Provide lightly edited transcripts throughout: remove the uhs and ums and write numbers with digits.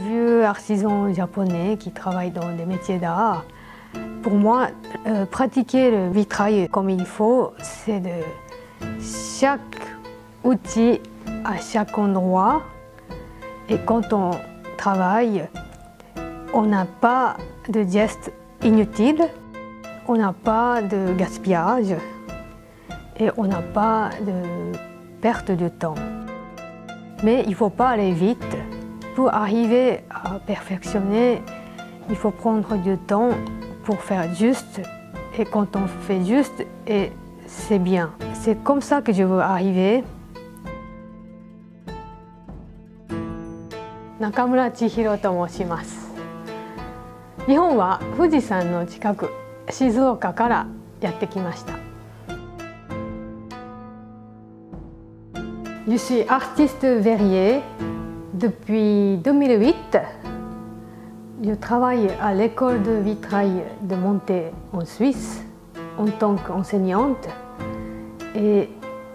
vieux artisans japonais qui travaillent dans des métiers d'art. Pour moi, pratiquer le vitrail comme il faut, c'est de chaque outil à chaque endroit. Et quand on travaille, on n'a pas de gestes inutiles, on n'a pas de gaspillage et on n'a pas de perte de temps. Mais il ne faut pas aller vite. Pour arriver à perfectionner, il faut prendre du temps pour faire juste. Et quand on fait juste, c'est bien. C'est comme ça que je veux arriver. Nakamura Chihiro と申します。日本は富士山の近く、静岡からやってきました。Je suis artiste verrier depuis 2008. Je travaille à l'école de vitrail de Monté en Suisse en tant qu'enseignante et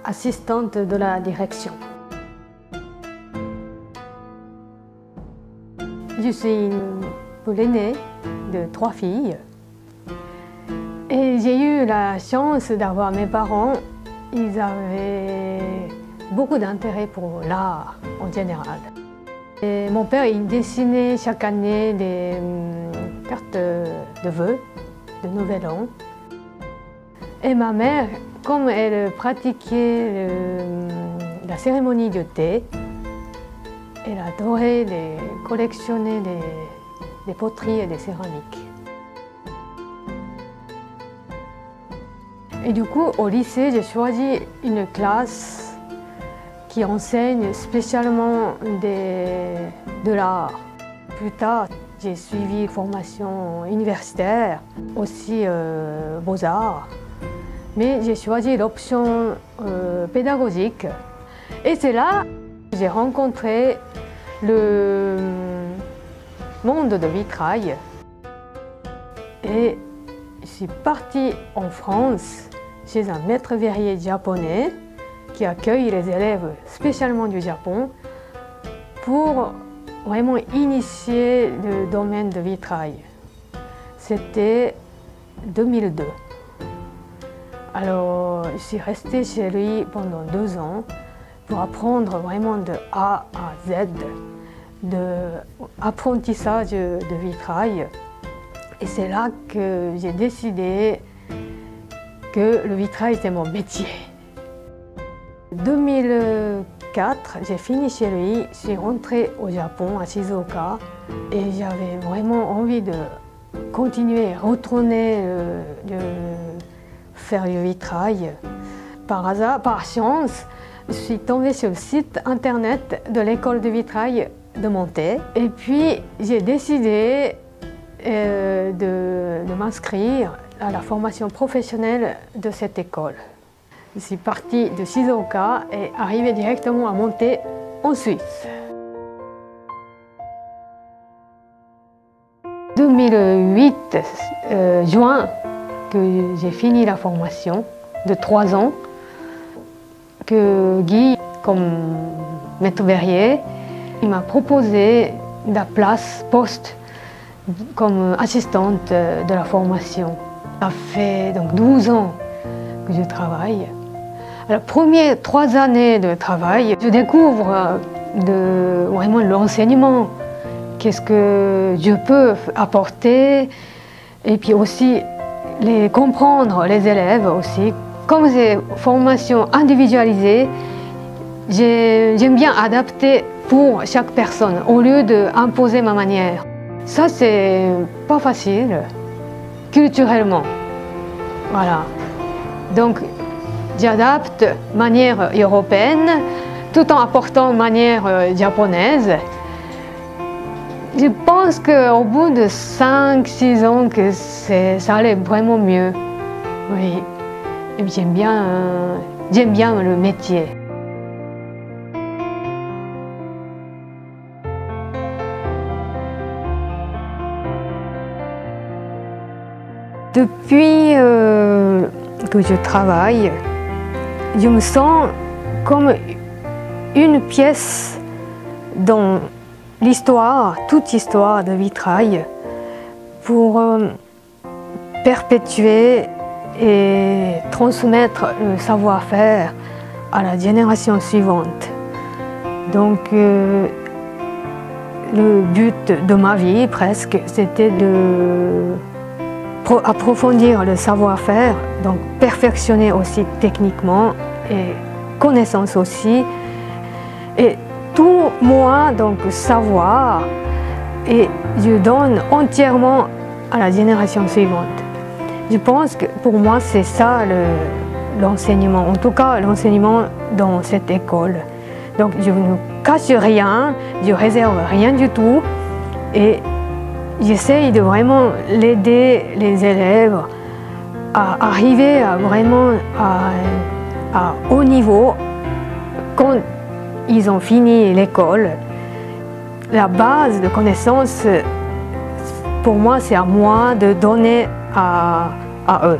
assistante de la direction. Je suis l'aînée de 3 filles et j'ai eu la chance d'avoir mes parents. Ils avaient beaucoup d'intérêt pour l'art en général. Et mon père il dessinait chaque année des cartes de vœux, de Nouvel An. Et ma mère, comme elle pratiquait la cérémonie du thé, elle adorait collectionner des poteries et des céramiques. Et du coup, au lycée, j'ai choisi une classe qui enseigne spécialement de l'art. Plus tard, j'ai suivi une formation universitaire, aussi beaux-arts, mais j'ai choisi l'option pédagogique. Et c'est là que j'ai rencontré le monde de vitrail. Et je suis partie en France chez un maître verrier japonais qui accueille les élèves spécialement du Japon pour vraiment initier le domaine de vitrail. C'était 2002. Alors, je suis restée chez lui pendant 2 ans pour apprendre vraiment de A à Z, de apprentissage de vitrail. Et c'est là que j'ai décidé que le vitrail c'était mon métier. En 2004, j'ai fini chez lui, je suis rentrée au Japon, à Shizuoka, et j'avais vraiment envie de continuer, retourner faire du vitrail. Par hasard, par chance, je suis tombée sur le site internet de l'école de vitrail de Monté, et puis j'ai décidé de m'inscrire à la formation professionnelle de cette école. Je suis partie de Shizuoka et arrivée directement à Monté en Suisse. 2008, juin, que j'ai fini la formation de 3 ans, que Guy, comme maître verrier, il m'a proposé la poste comme assistante de la formation. Ça fait donc 12 ans que je travaille. Les premières 3 années de travail, je découvre vraiment l'enseignement, qu'est-ce que je peux apporter, et puis aussi comprendre les élèves aussi. Comme c'est formation individualisée, j'aime bien adapter pour chaque personne au lieu d'imposer ma manière. Ça, c'est pas facile, culturellement. Voilà. Donc, j'adapte manière européenne tout en apportant manière japonaise. Je pense qu'au bout de 5-6 ans, que ça allait vraiment mieux. Oui. Et j'aime bien le métier. Depuis que je travaille, je me sens comme une pièce dans l'histoire, toute histoire de vitrail pour perpétuer et transmettre le savoir-faire à la génération suivante. Donc le but de ma vie presque, c'était de approfondir le savoir-faire, donc perfectionner aussi techniquement et connaissance aussi. Et tout moi, donc savoir, et je donne entièrement à la génération suivante. Je pense que pour moi c'est ça l'enseignement, en tout cas l'enseignement dans cette école. Donc je ne cache rien, je réserve rien du tout et j'essaye de vraiment l'aider les élèves à arriver à vraiment à haut niveau quand ils ont fini l'école. La base de connaissances, pour moi, c'est à moi de donner à eux.